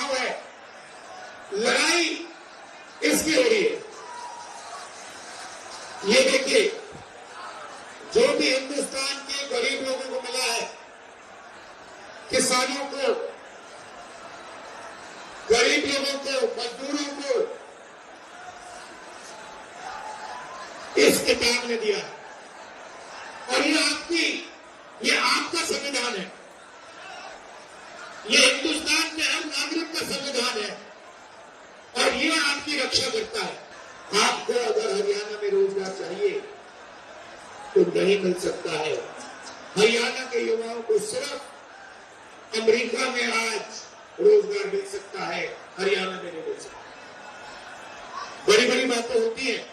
चुनाव है, लड़ाई इसकी हो रही है। ये देखिए, जो भी हिंदुस्तान के गरीब लोगों को मिला है, किसानों को, गरीब लोगों को, मजदूरों को इस किताब ने दिया और ये आपका संविधान है, ये हिंदुस्तान के हर नागरिक का संविधान है और ये आपकी रक्षा करता है। आपको अगर हरियाणा में रोजगार चाहिए तो नहीं मिल सकता है। हरियाणा के युवाओं को सिर्फ अमेरिका में आज रोजगार मिल सकता है, हरियाणा में नहीं मिल सकता। बड़ी बड़ी बातें होती हैं,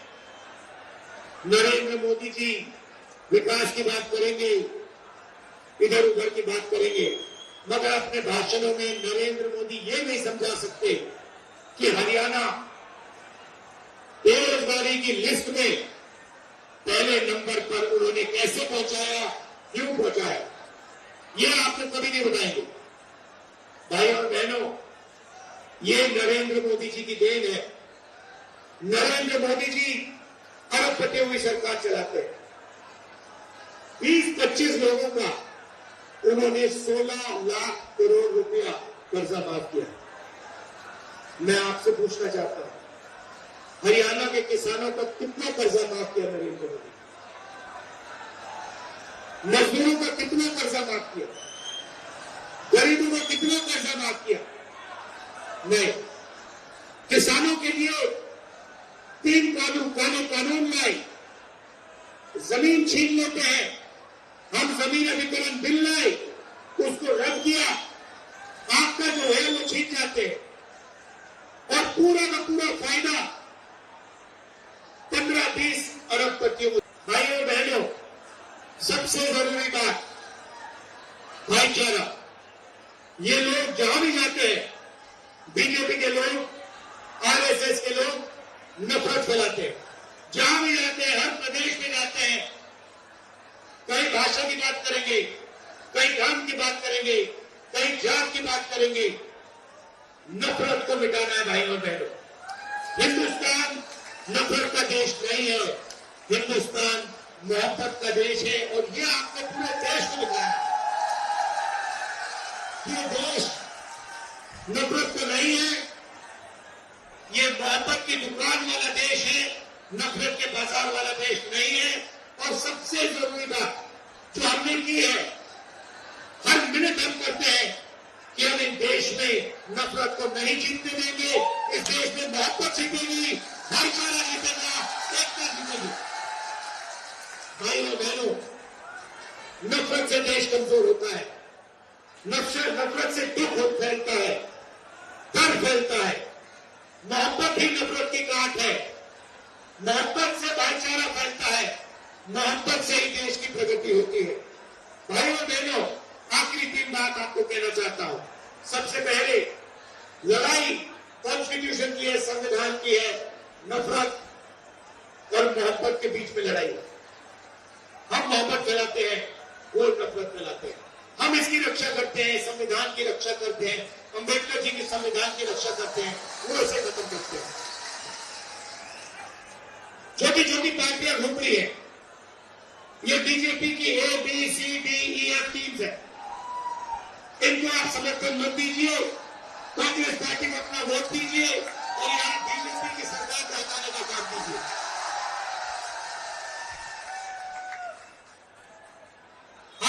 नरेंद्र मोदी जी विकास की बात करेंगे, इधर उधर की बात करेंगे, मगर अपने भाषणों में नरेंद्र मोदी ये नहीं समझा सकते कि हरियाणा बेरोजगारी की लिस्ट में पहले नंबर पर उन्होंने कैसे पहुंचाया, क्यों पहुंचाया, ये आपको कभी नहीं बताएंगे। भाई और बहनों, ये नरेंद्र मोदी जी की देन है। नरेंद्र मोदी जी अरबपति हुई सरकार चलाते हैं। 20-25 लोगों का उन्होंने 16 लाख करोड़ रुपया कर्जा माफ किया। मैं आपसे पूछना चाहता हूं, हरियाणा के किसानों का कितना कर्जा माफ किया नरेंद्र मोदी? मजदूरों का कितना कर्जा माफ किया? गरीबों का कितना कर्जा माफ किया? नहीं। किसानों के लिए 3 कानून लाए। जमीन छीन लेते हैं, हम जमीन अधिग्रहण बिल लाए, उसको रद्द किया, आपका जो है वो छीन जाते हैं और पूरा का पूरा फायदा 15-20 अरबपतियों। भाइयों बहनों, सबसे जरूरी बात भाईचारा। ये लोग जहां भी जाते हैं, बीजेपी के लोग, आरएसएस के लोग नफरत फैलाते हैं। जहां भी जाते हैं, हर प्रदेश में जाते हैं, कहीं भाषा की बात करेंगे, कहीं धर्म की बात करेंगे, कहीं जात की बात करेंगे। नफरत को मिटाना है भाइयों बहनों। हिंदुस्तान नफरत का देश नहीं है, हिंदुस्तान मोहब्बत का देश है और ये आपने पूरे देश को दिखाया। ये देश नफरत का नहीं है, ये मोहब्बत की दुकान वाला देश है, नफरत के बाजार वाला देश नहीं है। और सबसे जरूरी बात जो हमने की है, हर मिनट हम करते हैं कि हम इन देश में नफरत को नहीं जीतने देंगे, इस देश में मोहब्बत जीतेगी, भाईचारा जीतेगा, एकता जीतेगी। भाइयों बहनों, नफरत से देश कमजोर होता है, नफरत से दुख फैलता है, डर फैलता है। मोहब्बत ही नफरत की काट है, मोहब्बत से भाईचारा फैलता है, मोहब्बत से ही देश की प्रगति होती है। भाइयों बहनों, आखिरी 3 बात आपको कहना चाहता हूं। सबसे पहले, लड़ाई कॉन्स्टिट्यूशन की है, संविधान की है, नफरत और मोहब्बत के बीच में लड़ाई है। हम मोहब्बत फैलाते हैं, वो नफरत फैलाते हैं। हम इसकी रक्षा करते हैं, संविधान की रक्षा करते हैं, अम्बेडकर जी के संविधान की रक्षा करते हैं, वो इसे खत्म करते हैं। छोटी छोटी पार्टियां घूम रही है, ये बीजेपी की ABCDEF टीम्स है, इनको आप समर्थन मत दीजिए, कांग्रेस पार्टी को अपना वोट दीजिए और यहां बीजेपी की सरकार को हटाने का काम कीजिए।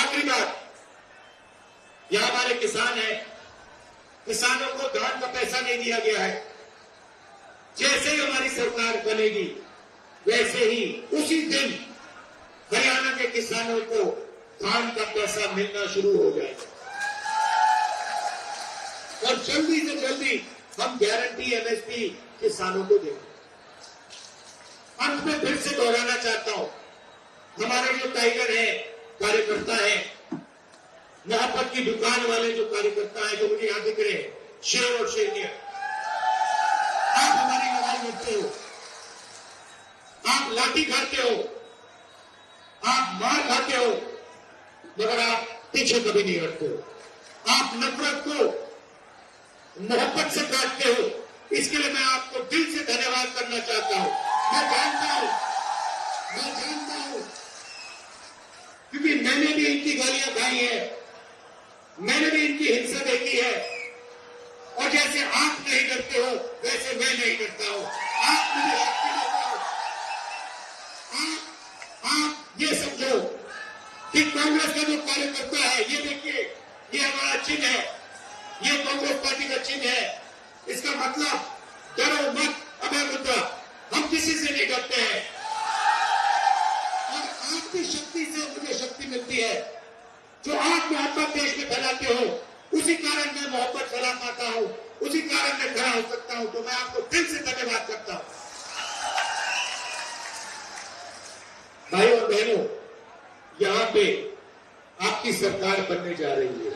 आखिरी बात, यहां हमारे किसान हैं, किसानों को धान का पैसा नहीं दिया गया है। जैसे ही हमारी सरकार बनेगी, वैसे ही उसी दिन हरियाणा के किसानों को धान का पैसा मिलना शुरू हो जाएगा और जल्दी से जल्दी हम गारंटी MSP किसानों को देंगे। अंत में फिर से दोहराना चाहता हूं, हमारे जो टाइगर है, कार्यकर्ता है, मोहब्बत की दुकान वाले जो कार्यकर्ता है, जो मुझे यहां दिख रहे हैं, शेर और शेरनिया, आप हमारी लड़ाई लड़ते हो, आप लाठी खाते हो, आप मार खाते हो, मगर आप पीछे कभी नहीं हटते हो। आप नफरत को मोहब्बत से काटते हो, इसके लिए मैं आपको दिल से धन्यवाद करना चाहता हूं। मैं जानता हूं क्योंकि मैंने भी इनकी गालियां खाई है, मैंने भी इनकी हिंसा देखी है, और जैसे आप नहीं डरते हो वैसे मैं नहीं डरता हूं। आप मुझे शक्ति देते हो। आप ये समझो कि कांग्रेस का जो कार्यकर्ता है, ये देखिए, ये हमारा चिन्ह है, ये कांग्रेस पार्टी का चिन्ह है। इसका मतलब डरो मत, अभय मुद्रा। हम किसी से नहीं डरते हैं, और आपकी शक्ति से मुझे शक्ति मिलती है। जो आप मोहब्बत देश में फैलाते हो, उसी कारण मैं मोहब्बत फैला पाता हूं, उसी कारण मैं खड़ा हो सकता हूं। तो मैं आपको दिल से धन्यवाद करता हूं। भाइयों और बहनों, यहां पे आपकी सरकार बनने जा रही है,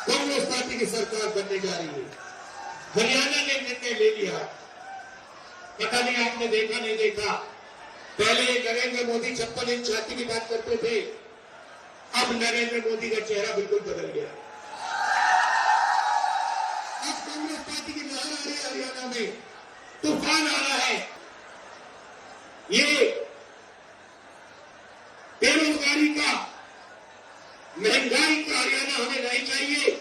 कांग्रेस पार्टी की सरकार बनने जा रही है। हरियाणा ने निर्णय ले लिया, पता नहीं आपने देखा नहीं देखा, पहले नरेंद्र मोदी 56 इंच छाती की बात करते थे, अब नरेंद्र मोदी का चेहरा बिल्कुल बदल गया। अब कांग्रेस पार्टी की लहर आ रही है, हरियाणा में तूफान आ रहा है। ये बेरोजगारी का, महंगाई का हरियाणा हमें नहीं चाहिए,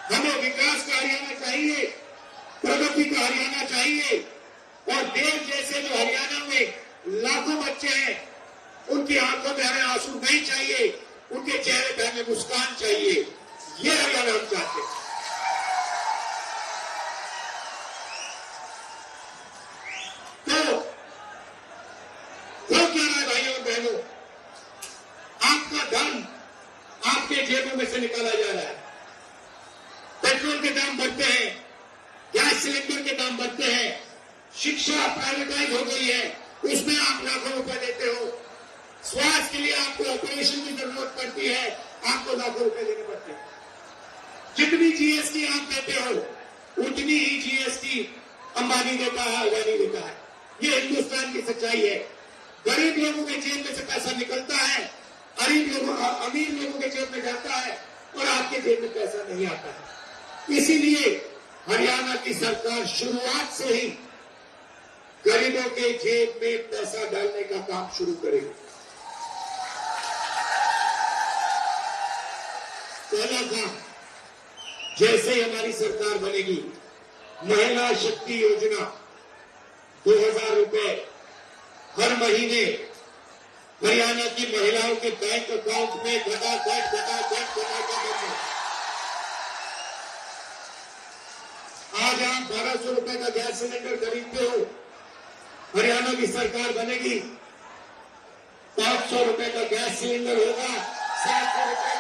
हमें विकास का हरियाणा चाहिए, प्रगति का हरियाणा चाहिए। और देश जैसे जो हरियाणा में लाखों बच्चे हैं, उनकी आंखों में हमें आंसू नहीं चाहिए, उनके चेहरे पर हमें मुस्कान चाहिए। ये हरियाणा हम चाहते हैं। तो क्या रहा है भाइयों और बहनों, आपका धन आपके जेबों में से निकाला जा रहा है। पेट्रोल के दाम बढ़ते हैं, गैस सिलेंडर के दाम बढ़ते हैं, शिक्षा प्राइवेटाइज हो गई है, उसमें आप लाखों रुपए देते हो। स्वास्थ्य के लिए आपको ऑपरेशन की जरूरत पड़ती है, आपको लाखों रुपए देने पड़ते हैं। जितनी जीएसटी आप देते हो, उतनी ही जीएसटी अंबानी देता है, अदानी देता है। ये हिंदुस्तान की सच्चाई है। गरीब लोगों के जेब में से पैसा निकलता है, अमीर लोगों के जेब में जाता है, और आपके जेब में पैसा नहीं आता है। इसीलिए हरियाणा की सरकार शुरुआत से ही गरीबों के जेब में पैसा डालने का काम शुरू करेगी। पहला काम, जैसे ही हमारी सरकार बनेगी, महिला शक्ति योजना 2000 रुपए हर महीने हरियाणा की महिलाओं के बैंक अकाउंट में घटाघट आज आप 1200 रुपए का गैस सिलेंडर खरीदते हो, हरियाणा की सरकार बनेगी, 500 रुपए का गैस सिलेंडर होगा, 700 रुपए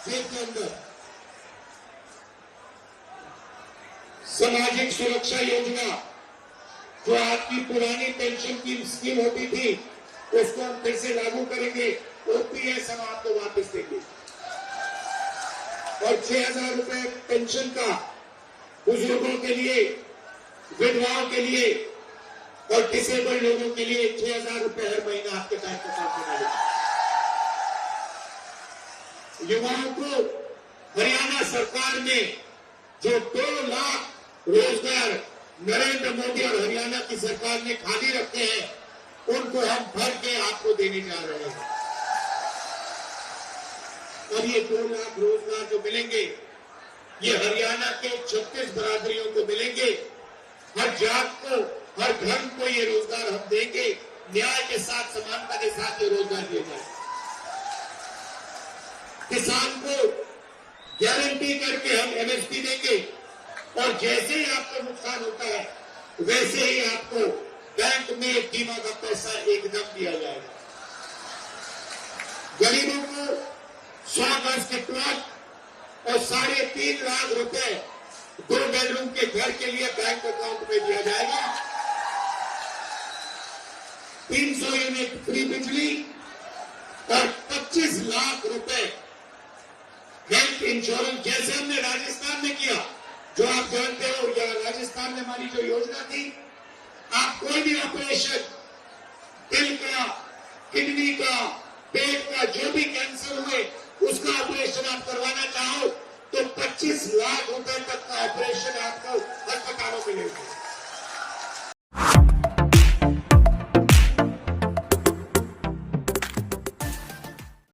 जेब के अंदर। सामाजिक सुरक्षा योजना, जो आपकी पुरानी पेंशन की स्कीम होती थी, उसको हम फिर से लागू करेंगे। ओपीएस हम आपको वापस देंगे, और 6000 रुपए पेंशन का बुजुर्गों के लिए, विधवाओं के लिए और डिसेबल्ड लोगों के लिए 6000 रुपए हर महीना आपके बैंक अकाउंट में डालेंगे। युवाओं को हरियाणा सरकार ने जो 2 लाख रोजगार नरेंद्र मोदी और हरियाणा की सरकार ने खाली रखे हैं, उनको हम भर के आपको देने जा रहे हैं। और ये 2 लाख रोजगार जो मिलेंगे, ये हरियाणा के 36 बरादरियों को मिलेंगे। हर जात को, हर धर्म को ये रोजगार हम देंगे। न्याय के साथ, समानता के साथ ये रोजगार दिए जाए। किसान को गारंटी करके हम एमएसपी देंगे, और जैसे ही आपको नुकसान होता है, वैसे ही आपको बैंक में बीमा का पैसा एकदम दिया जाएगा। गरीबों को 100 गज के प्लॉट और 3.5 लाख रुपए 2 बेडरूम के घर के लिए बैंक अकाउंट में दिया जाएगा। 300 यूनिट फ्री बिजली और 25 लाख रुपए हेल्थ इंश्योरेंस, जैसे हमने राजस्थान में किया। जो आप जानते हो, या राजस्थान में हमारी जो योजना थी, आप कोई भी ऑपरेशन, दिल का, किडनी का, पेट का, जो भी कैंसर हुए, उसका ऑपरेशन आप करवाना चाहो तो 25 लाख रुपए तक का ऑपरेशन आपका